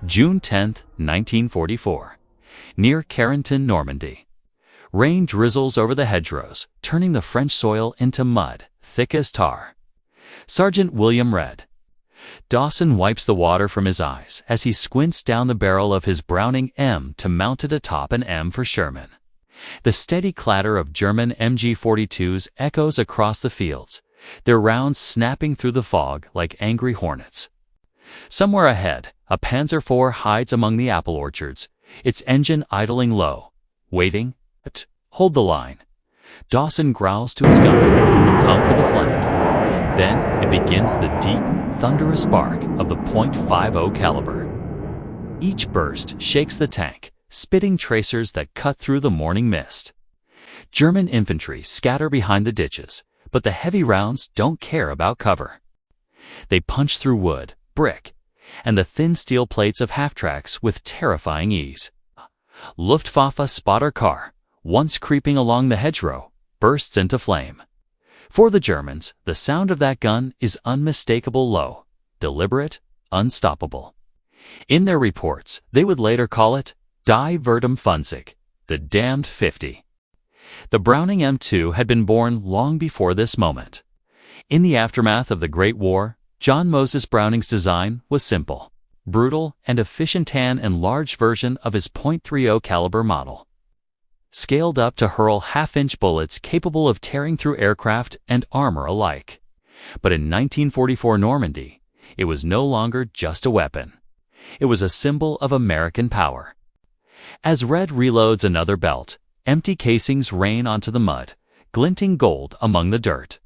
June 10, 1944. Near Carrington, Normandy. Rain drizzles over the hedgerows, turning the French soil into mud, thick as tar. Sergeant William read. Dawson wipes the water from his eyes as he squints down the barrel of his Browning M to mount it atop an M for Sherman. The steady clatter of German MG-42s echoes across the fields, their rounds snapping through the fog like angry hornets. Somewhere ahead, a Panzer IV hides among the apple orchards, its engine idling low, waiting. Hold the line. Dawson growls to his gunner, who come for the flank. Then it begins the deep, thunderous bark of the .50 caliber. Each burst shakes the tank, spitting tracers that cut through the morning mist. German infantry scatter behind the ditches, but the heavy rounds don't care about cover. They punch through wood, brick, and the thin steel plates of half-tracks with terrifying ease. Luftwaffe spotter car, once creeping along the hedgerow, bursts into flame. For the Germans, the sound of that gun is unmistakable low, deliberate, unstoppable. In their reports, they would later call it Die Verdammt, the damned 50. The Browning M2 had been born long before this moment. In the aftermath of the Great War, John Moses Browning's design was simple, brutal, and efficient, an enlarged version of his .30 caliber model. Scaled up to hurl half-inch bullets capable of tearing through aircraft and armor alike. But in 1944 Normandy, it was no longer just a weapon. It was a symbol of American power. As Red reloads another belt, empty casings rain onto the mud, glinting gold among the dirt.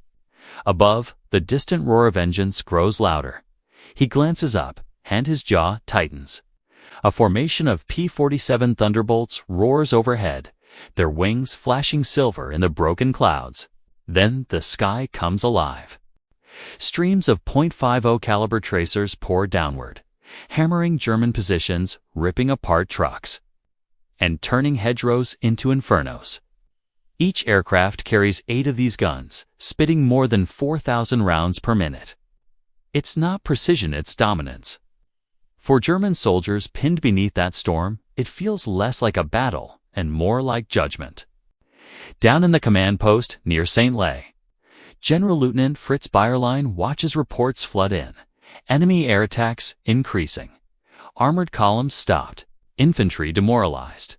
Above, the distant roar of engines grows louder. He glances up, and his jaw tightens. A formation of P-47 Thunderbolts roars overhead, their wings flashing silver in the broken clouds. Then the sky comes alive. Streams of .50 caliber tracers pour downward, hammering German positions, ripping apart trucks, and turning hedgerows into infernos. Each aircraft carries 8 of these guns, spitting more than 4,000 rounds per minute. It's not precision, it's dominance. For German soldiers pinned beneath that storm, it feels less like a battle and more like judgment. Down in the command post near St. Lay, Generalleutnant Fritz Bayerlein watches reports flood in, enemy air attacks increasing, armored columns stopped, infantry demoralized.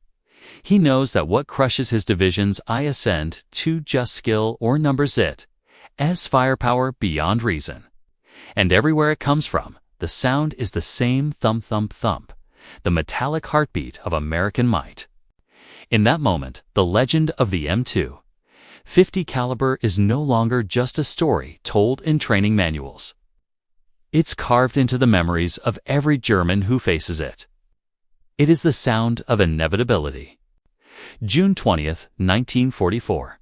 He knows that what crushes his division's isn't just skill or numbers, it's firepower beyond reason. And everywhere it comes from, the sound is the same thump, thump, thump, the metallic heartbeat of American might. In that moment, the legend of the M2 50 caliber is no longer just a story told in training manuals. It's carved into the memories of every German who faces it. It is the sound of inevitability. June 20, 1944.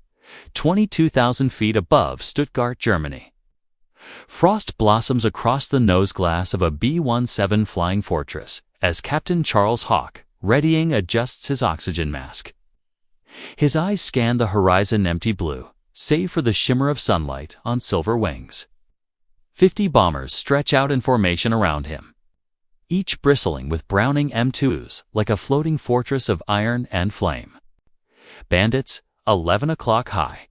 22,000 feet above Stuttgart, Germany. Frost blossoms across the nose glass of a B-17 Flying Fortress as Captain Charles Hawk, readying, adjusts his oxygen mask. His eyes scan the horizon, empty blue, save for the shimmer of sunlight on silver wings. 50 bombers stretch out in formation around him, each bristling with Browning M2s like a floating fortress of iron and flame. Bandits, 11 o'clock high.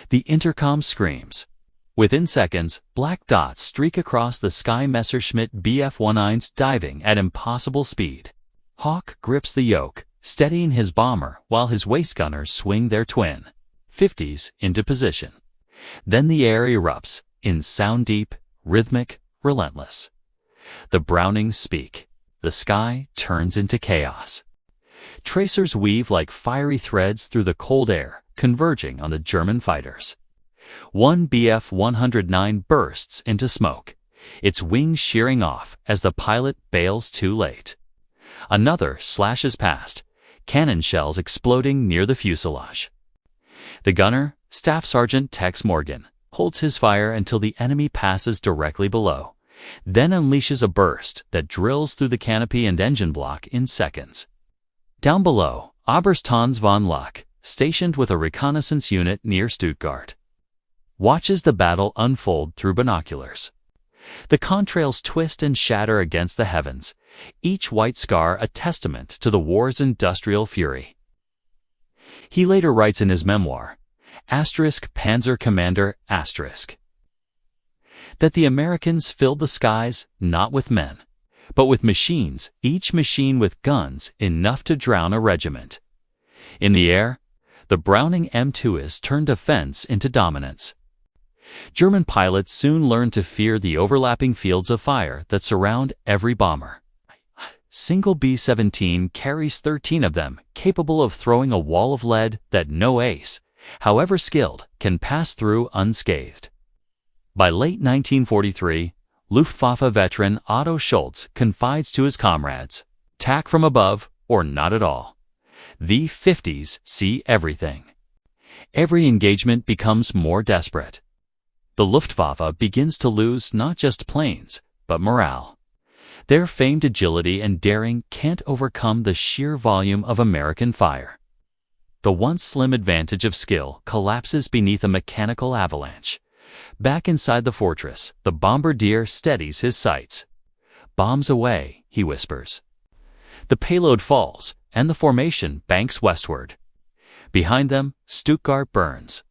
The intercom screams. Within seconds, black dots streak across the sky. Messerschmitt Bf-19s diving at impossible speed. Hawk grips the yoke, steadying his bomber while his waist gunners swing their twin 50s into position. Then the air erupts, in sound deep, rhythmic, relentless. The Brownings speak. The sky turns into chaos. Tracers weave like fiery threads through the cold air, converging on the German fighters. One Bf-109 bursts into smoke, its wings shearing off as the pilot bails too late. Another slashes past, cannon shells exploding near the fuselage. The gunner, Staff Sergeant Tex Morgan, holds his fire until the enemy passes directly below, then unleashes a burst that drills through the canopy and engine block in seconds. Down below, Oberst Hans von Luck, stationed with a reconnaissance unit near Stuttgart, watches the battle unfold through binoculars. The contrails twist and shatter against the heavens, each white scar a testament to the war's industrial fury. He later writes in his memoir, Panzer Commander, that the Americans filled the skies not with men, but with machines, each machine with guns enough to drown a regiment. In the air, the Browning M2s turned defense into dominance. German pilots soon learned to fear the overlapping fields of fire that surround every bomber. Single B-17 carries 13 of them, capable of throwing a wall of lead that no ace, however skilled, can pass through unscathed. By late 1943, Luftwaffe veteran Otto Schultz confides to his comrades, "Attack from above or not at all. The 50s see everything." Every engagement becomes more desperate. The Luftwaffe begins to lose not just planes, but morale. Their famed agility and daring can't overcome the sheer volume of American fire. The once slim advantage of skill collapses beneath a mechanical avalanche. Back inside the fortress, the bombardier steadies his sights. "Bombs away," he whispers. The payload falls, and the formation banks westward. Behind them, Stuttgart burns.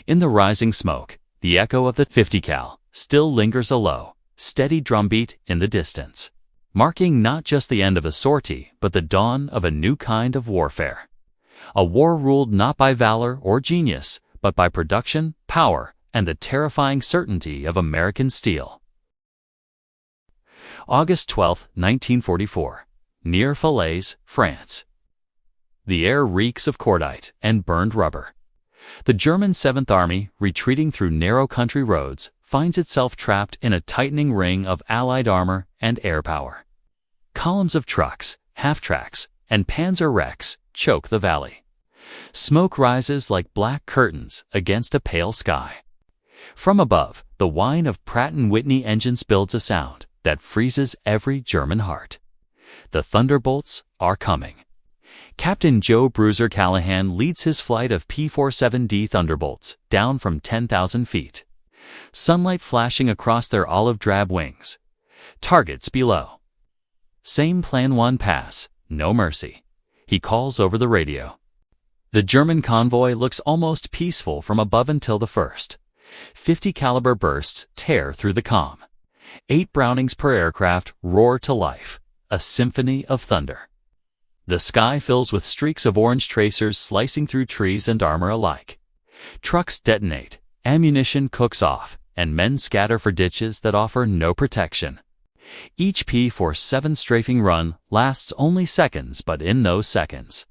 In the rising smoke, the echo of the 50 cal still lingers a low, steady drumbeat in the distance, marking not just the end of a sortie, but the dawn of a new kind of warfare. A war ruled not by valor or genius, but by production, power, and the terrifying certainty of American steel. August 12, 1944, near Falaise, France. The air reeks of cordite and burned rubber. The German 7th Army, retreating through narrow country roads, finds itself trapped in a tightening ring of Allied armor and air power. Columns of trucks, half-tracks, and Panzer wrecks choke the valley. Smoke rises like black curtains against a pale sky. From above, the whine of Pratt & Whitney engines builds a sound that freezes every German heart. The Thunderbolts are coming. Captain Joe Bruiser Callahan leads his flight of P-47 Thunderbolts down from 10,000 feet. Sunlight flashing across their olive-drab wings. Targets below. Same Plan 1 pass, no mercy. He calls over the radio. The German convoy looks almost peaceful from above until the first 50 caliber bursts tear through the comm. 8 Brownings per aircraft roar to life, a symphony of thunder. The sky fills with streaks of orange tracers slicing through trees and armor alike. Trucks detonate, ammunition cooks off, and men scatter for ditches that offer no protection. Each P-47 strafing run lasts only seconds, but in those seconds,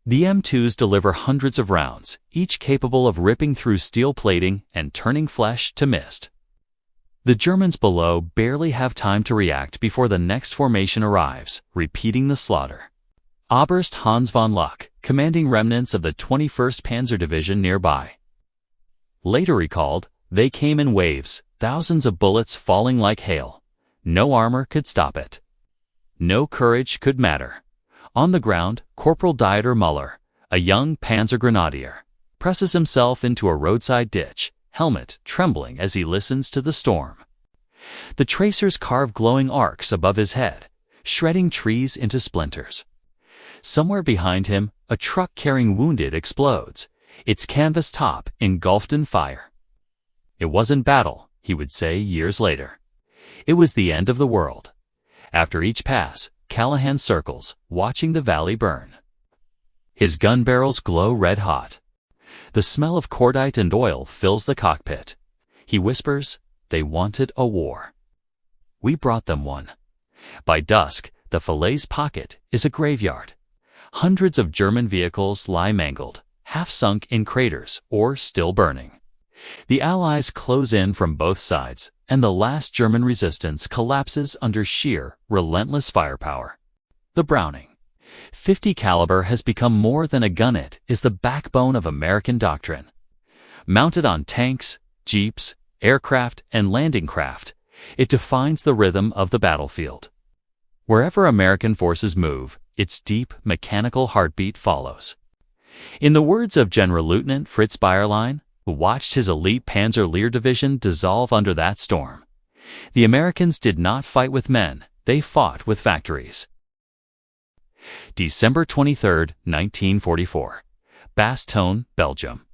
the M2s deliver hundreds of rounds, each capable of ripping through steel plating and turning flesh to mist. The Germans below barely have time to react before the next formation arrives, repeating the slaughter. Oberst Hans von Luck, commanding remnants of the 21st Panzer Division nearby, later recalled, "They came in waves, thousands of bullets falling like hail. No armor could stop it. No courage could matter." On the ground, Corporal Dieter Muller, a young Panzer Grenadier, presses himself into a roadside ditch, helmet trembling as he listens to the storm. The tracers carve glowing arcs above his head, shredding trees into splinters. Somewhere behind him, a truck carrying wounded explodes, its canvas top engulfed in fire. It wasn't battle, he would say years later. It was the end of the world. After each pass, Callahan circles, watching the valley burn. His gun barrels glow red hot. The smell of cordite and oil fills the cockpit. He whispers, "They wanted a war. We brought them one." By dusk, the Falaise pocket is a graveyard. Hundreds of German vehicles lie mangled, half sunk in craters or still burning. The Allies close in from both sides, and the last German resistance collapses under sheer, relentless firepower. The Browning 50 caliber has become more than a gun. It is the backbone of American doctrine. Mounted on tanks, jeeps, aircraft, and landing craft, it defines the rhythm of the battlefield. Wherever American forces move, its deep, mechanical heartbeat follows. In the words of Generalleutnant Fritz Bayerlein, who watched his elite Panzer Lehr division dissolve under that storm, "The Americans did not fight with men, they fought with factories. December 23, 1944. Bastogne, Belgium.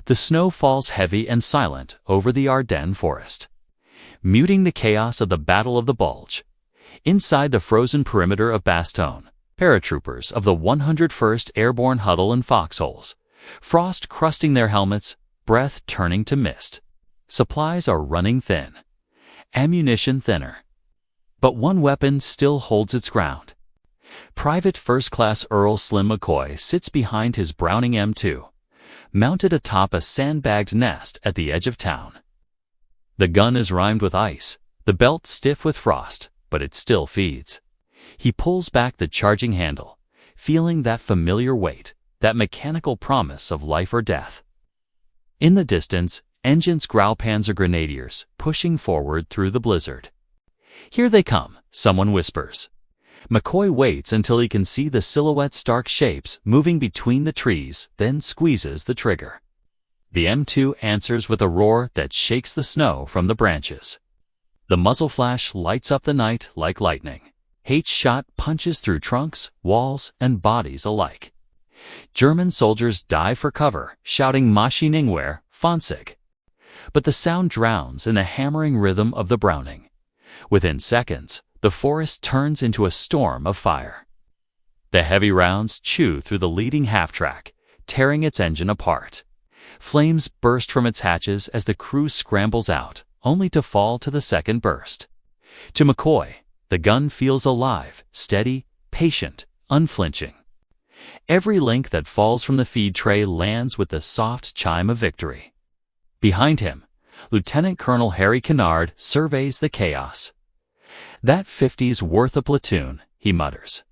The snow falls heavy and silent over the Ardennes forest, muting the chaos of the Battle of the Bulge. Inside the frozen perimeter of Bastogne, paratroopers of the 101st Airborne huddle in foxholes, frost crusting their helmets, breath turning to mist. Supplies are running thin, ammunition thinner. But one weapon still holds its ground. Private First Class Earl Slim McCoy sits behind his Browning M2, mounted atop a sandbagged nest at the edge of town. The gun is rimed with ice, the belt stiff with frost, but it still feeds. He pulls back the charging handle, feeling that familiar weight, that mechanical promise of life or death. In the distance, engines growl Panzer grenadiers, pushing forward through the blizzard. "Here they come," someone whispers. McCoy waits until he can see the silhouette stark shapes moving between the trees, then squeezes the trigger. The M2 answers with a roar that shakes the snow from the branches. The muzzle flash lights up the night like lightning. H shot punches through trunks, walls, and bodies alike. German soldiers dive for cover, shouting Maschinengewehr, Fonsig. But the sound drowns in the hammering rhythm of the Browning. Within seconds, the forest turns into a storm of fire. The heavy rounds chew through the leading half-track, tearing its engine apart. Flames burst from its hatches as the crew scrambles out, only to fall to the second burst. To McCoy, the gun feels alive, steady, patient, unflinching. Every link that falls from the feed tray lands with the soft chime of victory. Behind him, Lieutenant Colonel Harry Kennard surveys the chaos. "That 50's worth a platoon," he mutters.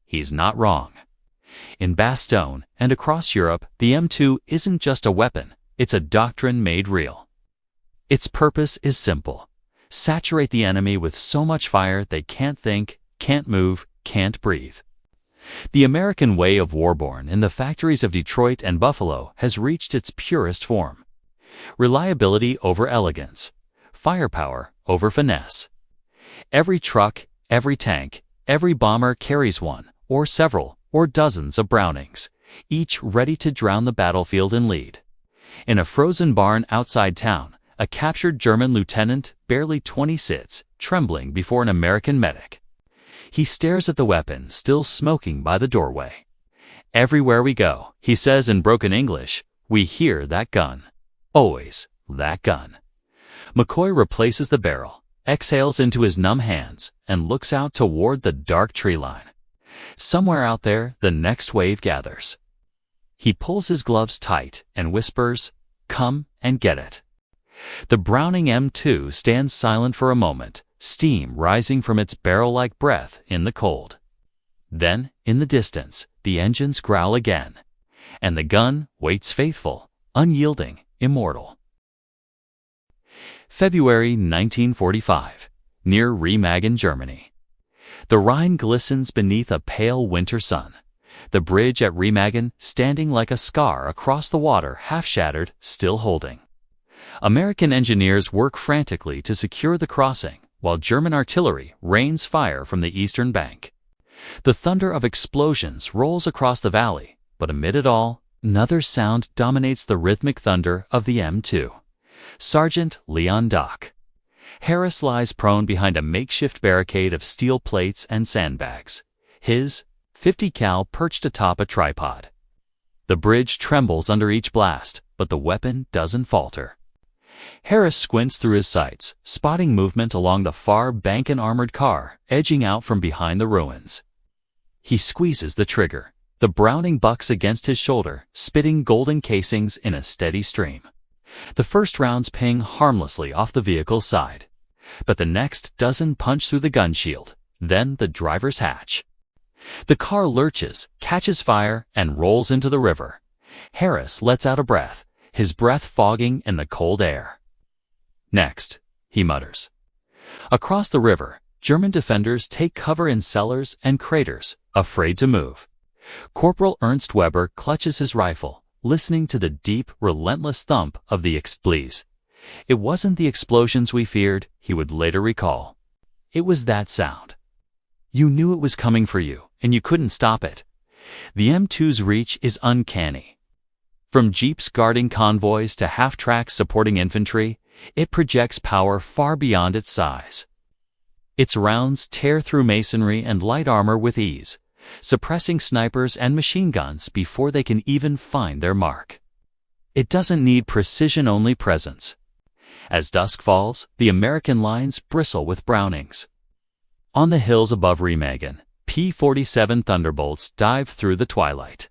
He's not wrong. In Bastogne and across Europe, the M2 isn't just a weapon, it's a doctrine made real. Its purpose is simple: saturate the enemy with so much fire they can't think, can't move, can't breathe. The American way of warborn in the factories of Detroit and Buffalo has reached its purest form. Reliability over elegance, firepower over finesse. Every truck, every tank, every bomber carries one, or several, or dozens of Brownings, each ready to drown the battlefield and lead. In a frozen barn outside town, a captured German lieutenant, barely 20, sits, trembling before an American medic. He stares at the weapon still smoking by the doorway. "Everywhere we go," he says in broken English, "we hear that gun. Always that gun." McCoy replaces the barrel, exhales into his numb hands, and looks out toward the dark tree line. Somewhere out there, the next wave gathers. He pulls his gloves tight and whispers, "Come and get it." The Browning M2 stands silent for a moment, steam rising from its barrel-like breath in the cold. Then, in the distance, the engines growl again, and the gun waits faithful, unyielding, immortal. February 1945, near Remagen, Germany. The Rhine glistens beneath a pale winter sun. The bridge at Remagen standing like a scar across the water, half shattered, still holding. American engineers work frantically to secure the crossing, while German artillery rains fire from the eastern bank. The thunder of explosions rolls across the valley, but amid it all, another sound dominates the rhythmic thunder of the M2. Sergeant Leon Dock. Harris lies prone behind a makeshift barricade of steel plates and sandbags, his .50 cal perched atop a tripod. The bridge trembles under each blast, but the weapon doesn't falter. Harris squints through his sights, spotting movement along the far bank, an armored car edging out from behind the ruins. He squeezes the trigger. The Browning bucks against his shoulder, spitting golden casings in a steady stream. The first rounds ping harmlessly off the vehicle's side, but the next dozen punch through the gun shield, then the driver's hatch. The car lurches, catches fire, and rolls into the river. Harris lets out a breath, his breath fogging in the cold air. "Next," he mutters. Across the river, German defenders take cover in cellars and craters, afraid to move. Corporal Ernst Weber clutches his rifle, listening to the deep, relentless thump of the explosions. It wasn't the explosions we feared, he would later recall. It was that sound. You knew it was coming for you, and you couldn't stop it. The M2's reach is uncanny. From jeeps guarding convoys to half-tracks supporting infantry, it projects power far beyond its size. Its rounds tear through masonry and light armor with ease, suppressing snipers and machine guns before they can even find their mark. It doesn't need precision-only presence. As dusk falls, the American lines bristle with Brownings. On the hills above Remagen, P-47 Thunderbolts dive through the twilight.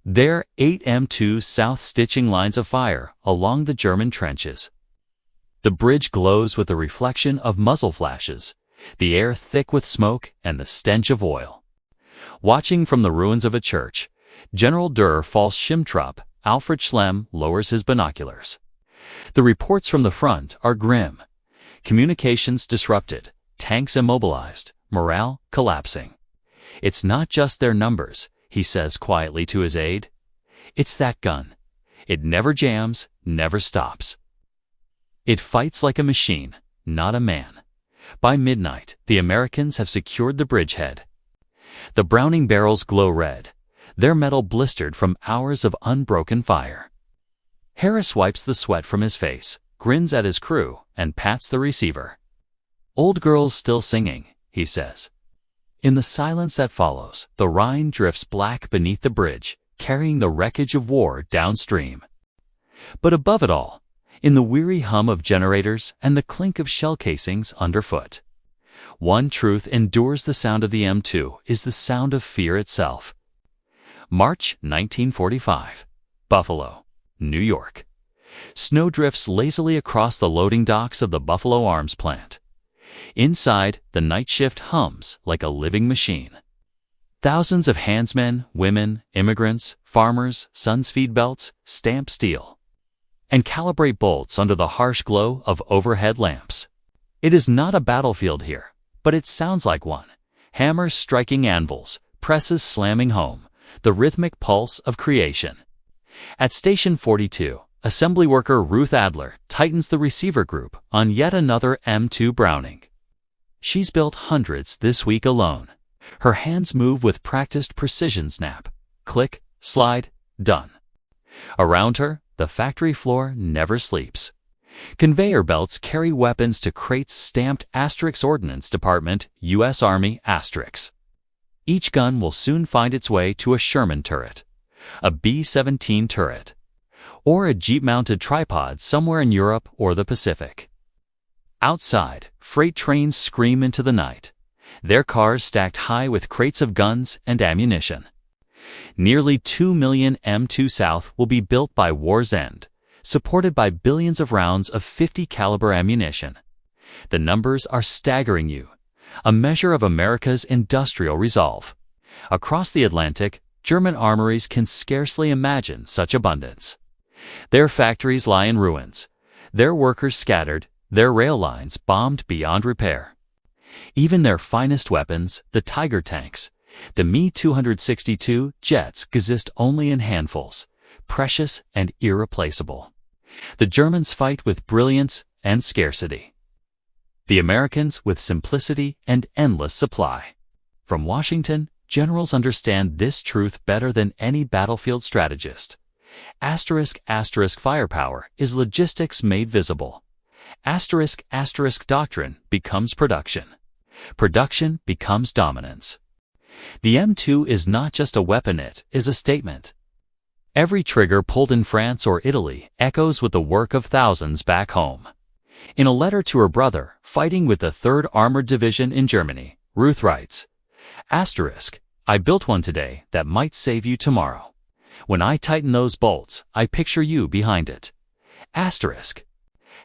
Their 8 M2s south stitching lines of fire along the German trenches. The bridge glows with the reflection of muzzle flashes, the air thick with smoke and the stench of oil. Watching from the ruins of a church, General der Fallschirmtruppe, Alfred Schlemm, lowers his binoculars. The reports from the front are grim. Communications disrupted, tanks immobilized, morale collapsing. It's not just their numbers, he says quietly to his aide. It's that gun. It never jams, never stops. It fights like a machine, not a man. By midnight, the Americans have secured the bridgehead. The Browning barrels glow red, their metal blistered from hours of unbroken fire. Harris wipes the sweat from his face, grins at his crew, and pats the receiver. Old girl's still singing, he says. In the silence that follows, the Rhine drifts black beneath the bridge, carrying the wreckage of war downstream. But above it all, in the weary hum of generators and the clink of shell casings underfoot, one truth endures the sound of the M2 is the sound of fear itself. March 1945. Buffalo, New York. Snow drifts lazily across the loading docks of the Buffalo Arms plant. Inside, the night shift hums like a living machine. Thousands of handsmen, women, immigrants, farmers, suns feed belts, stamp steel, and calibrate bolts under the harsh glow of overhead lamps. It is not a battlefield here, but it sounds like one. Hammers striking anvils, presses slamming home, the rhythmic pulse of creation. At Station 42, assembly worker Ruth Adler tightens the receiver group on yet another M2 Browning. She's built hundreds this week alone. Her hands move with practiced precision snap. Click, slide, done. Around her, the factory floor never sleeps. Conveyor belts carry weapons to crates stamped Asterix Ordnance Department, U.S. Army Asterix. Each gun will soon find its way to a Sherman turret, a B-17 turret, or a Jeep-mounted tripod somewhere in Europe or the Pacific. Outside, freight trains scream into the night, their cars stacked high with crates of guns and ammunition. Nearly 2 million M2 South will be built by war's end, supported by billions of rounds of .50 caliber ammunition. The numbers are staggering you, a measure of America's industrial resolve. Across the Atlantic, German armories can scarcely imagine such abundance. Their factories lie in ruins, their workers scattered, their rail lines bombed beyond repair. Even their finest weapons, the Tiger tanks, the Me-262 jets, exist only in handfuls, precious and irreplaceable. The Germans fight with brilliance and scarcity. The Americans with simplicity and endless supply. From Washington, generals understand this truth better than any battlefield strategist. Asterisk firepower is logistics made visible. Asterisk doctrine becomes production. Production becomes dominance. The M2 is not just a weapon, it is a statement. Every trigger pulled in France or Italy echoes with the work of thousands back home. In a letter to her brother, fighting with the 3rd Armored Division in Germany, Ruth writes, I built one today that might save you tomorrow. When I tighten those bolts, I picture you behind it.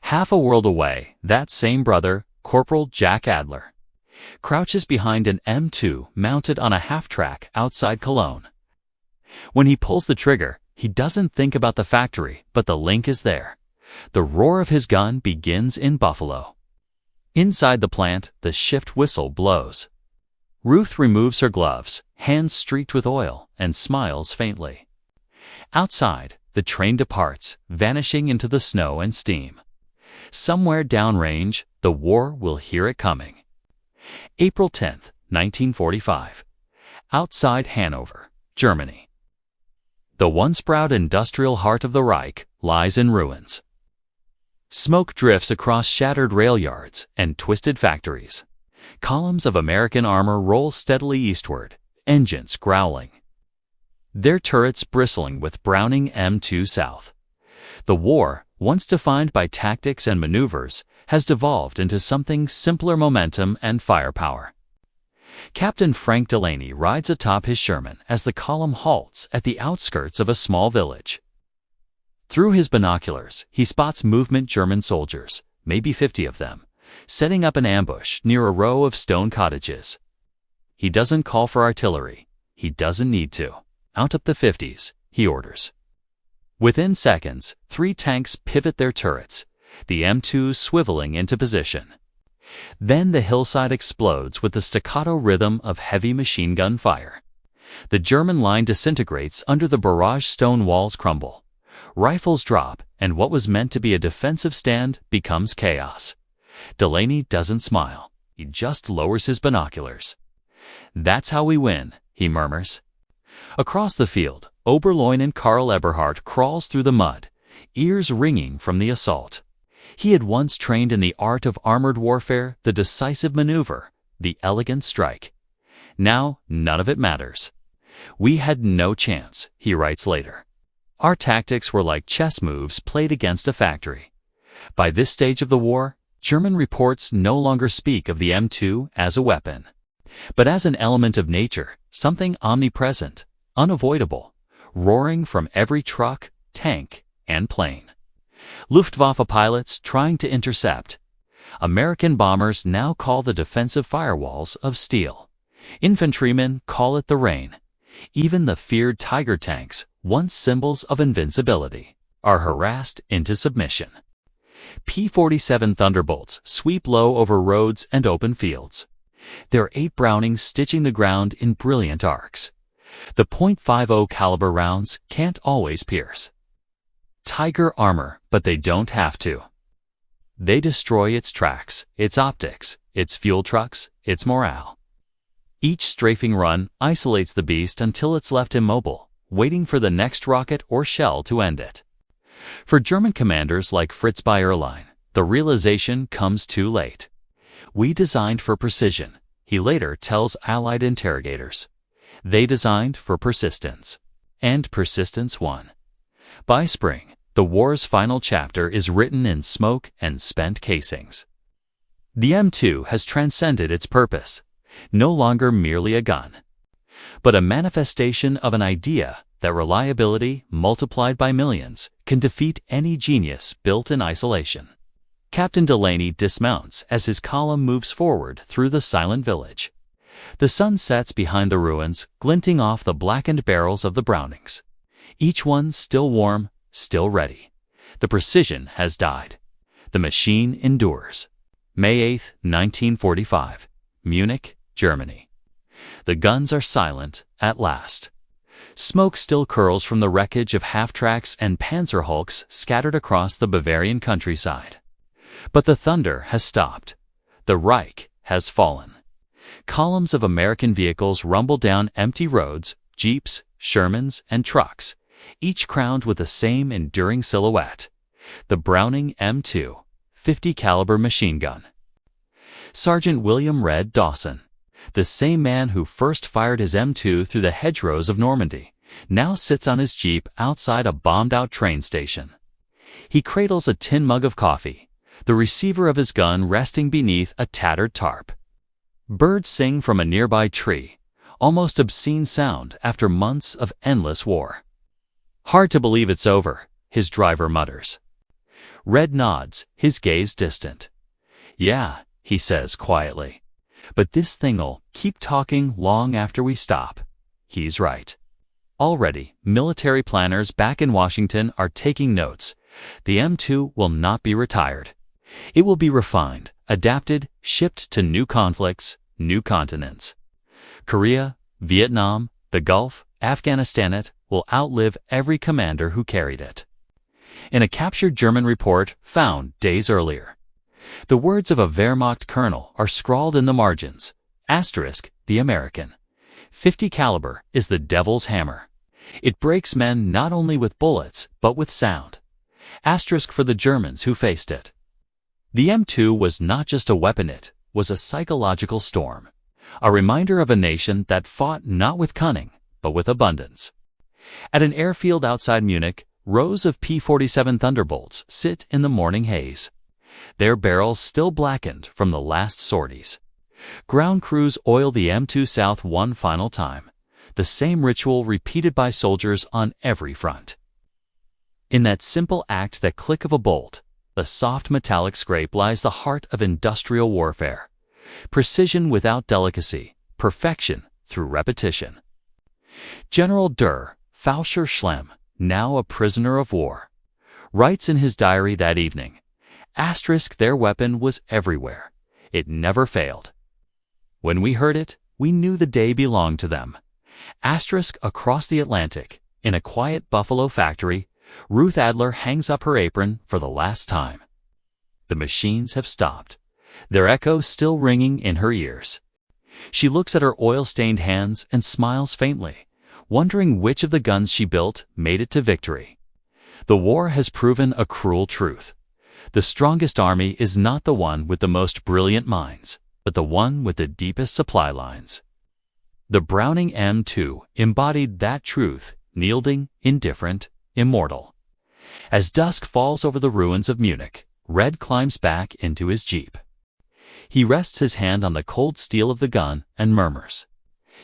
Half a world away, that same brother, Corporal Jack Adler, crouches behind an M2 mounted on a half-track outside Cologne. When he pulls the trigger, he doesn't think about the factory, but the link is there. The roar of his gun begins in Buffalo. Inside the plant, the shift whistle blows. Ruth removes her gloves, hands streaked with oil, and smiles faintly. Outside, the train departs, vanishing into the snow and steam. Somewhere downrange, the war will hear it coming. April 10, 1945. Outside Hanover, Germany. The once proud industrial heart of the Reich lies in ruins. Smoke drifts across shattered rail yards and twisted factories. Columns of American armor roll steadily eastward, engines growling, their turrets bristling with Browning M2 South. The war, once defined by tactics and maneuvers, has devolved into something simpler: momentum and firepower. Captain Frank Delaney rides atop his Sherman as the column halts at the outskirts of a small village. Through his binoculars, he spots movement German soldiers, maybe 50 of them, setting up an ambush near a row of stone cottages. He doesn't call for artillery. He doesn't need to. Out up the 50s, he orders. Within seconds, 3 tanks pivot their turrets, the M2 swiveling into position. Then the hillside explodes with the staccato rhythm of heavy machine gun fire. The German line disintegrates under the barrage, stone walls crumble. Rifles drop, and what was meant to be a defensive stand becomes chaos. Delaney doesn't smile. He just lowers his binoculars. "That's how we win," he murmurs. Across the field, Oberleutnant Karl Eberhardt crawls through the mud, ears ringing from the assault. He had once trained in the art of armored warfare, the decisive maneuver, the elegant strike. Now, none of it matters. "We had no chance," he writes later. "Our tactics were like chess moves played against a factory." By this stage of the war, German reports no longer speak of the M2 as a weapon, but as an element of nature, something omnipresent, unavoidable, roaring from every truck, tank, and plane. Luftwaffe pilots trying to intercept. American bombers now call the defensive firewalls of steel. Infantrymen call it the rain. Even the feared Tiger tanks, once symbols of invincibility, are harassed into submission. P-47 Thunderbolts sweep low over roads and open fields. Their 8 Brownings stitching the ground in brilliant arcs. The .50 caliber rounds can't always pierce Tiger armor, but they don't have to. They destroy its tracks, its optics, its fuel trucks, its morale. Each strafing run isolates the beast until it's left immobile, waiting for the next rocket or shell to end it. For German commanders like Fritz Bayerlein, the realization comes too late. "We designed for precision," he later tells Allied interrogators. "They designed for persistence." And persistence won. By spring, the war's final chapter is written in smoke and spent casings. The M2 has transcended its purpose, no longer merely a gun, but a manifestation of an idea that reliability multiplied by millions can defeat any genius built in isolation. Captain Delaney dismounts as his column moves forward through the silent village. The sun sets behind the ruins, glinting off the blackened barrels of the Brownings. Each one still warm, still ready. The precision has died. The machine endures. May 8, 1945. Munich, Germany. The guns are silent at last. Smoke still curls from the wreckage of half-tracks and Panzer hulks scattered across the Bavarian countryside. But the thunder has stopped. The Reich has fallen. Columns of American vehicles rumble down empty roads, jeeps, Shermans, and trucks, each crowned with the same enduring silhouette: the Browning M2, 50 caliber machine gun. Sergeant William Red Dawson, the same man who first fired his M2 through the hedgerows of Normandy, now sits on his jeep outside a bombed-out train station. He cradles a tin mug of coffee, the receiver of his gun resting beneath a tattered tarp. Birds sing from a nearby tree, almost obscene sound after months of endless war. "Hard to believe it's over," his driver mutters. Red nods, his gaze distant. "Yeah," he says quietly, "but this thing'll keep talking long after we stop." He's right. Already, military planners back in Washington are taking notes. The M2 will not be retired. It will be refined, adapted, shipped to new conflicts, new continents. Korea, Vietnam, the Gulf, Afghanistan. It will outlive every commander who carried it. In a captured German report found days earlier, The words of a Wehrmacht colonel are scrawled in the margins. Asterisk, the American. .50 caliber is the devil's hammer. It breaks men not only with bullets, but with sound. Asterisk for the Germans who faced it. The M2 was not just a weapon, it was a psychological storm. A reminder of a nation that fought not with cunning, but with abundance. At an airfield outside Munich, rows of P-47 Thunderbolts sit in the morning haze. Their barrels still blackened from the last sorties. Ground crews oil the M2 South one final time, the same ritual repeated by soldiers on every front. In that simple act, that click of a bolt, the soft metallic scrape, lies the heart of industrial warfare. Precision without delicacy, perfection through repetition. General der Fallschirmtruppe Schlemm, now a prisoner of war, writes in his diary that evening, asterisk, their weapon was everywhere. It never failed. When we heard it, we knew the day belonged to them. Asterisk, across the Atlantic, in a quiet Buffalo factory, Ruth Adler hangs up her apron for the last time. The machines have stopped, their echo still ringing in her ears. She looks at her oil-stained hands and smiles faintly, wondering which of the guns she built made it to victory. The war has proven a cruel truth. The strongest army is not the one with the most brilliant minds, but the one with the deepest supply lines. The Browning M2 embodied that truth, yielding, indifferent, immortal. As dusk falls over the ruins of Munich, Red climbs back into his Jeep. He rests his hand on the cold steel of the gun and murmurs,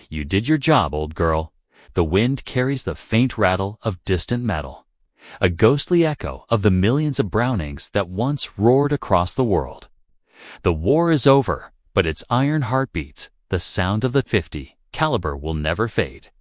"You did your job, old girl." The wind carries the faint rattle of distant metal, a ghostly echo of the millions of Brownings that once roared across the world. The war is over, but its iron heartbeats, the sound of the .50 caliber, will never fade.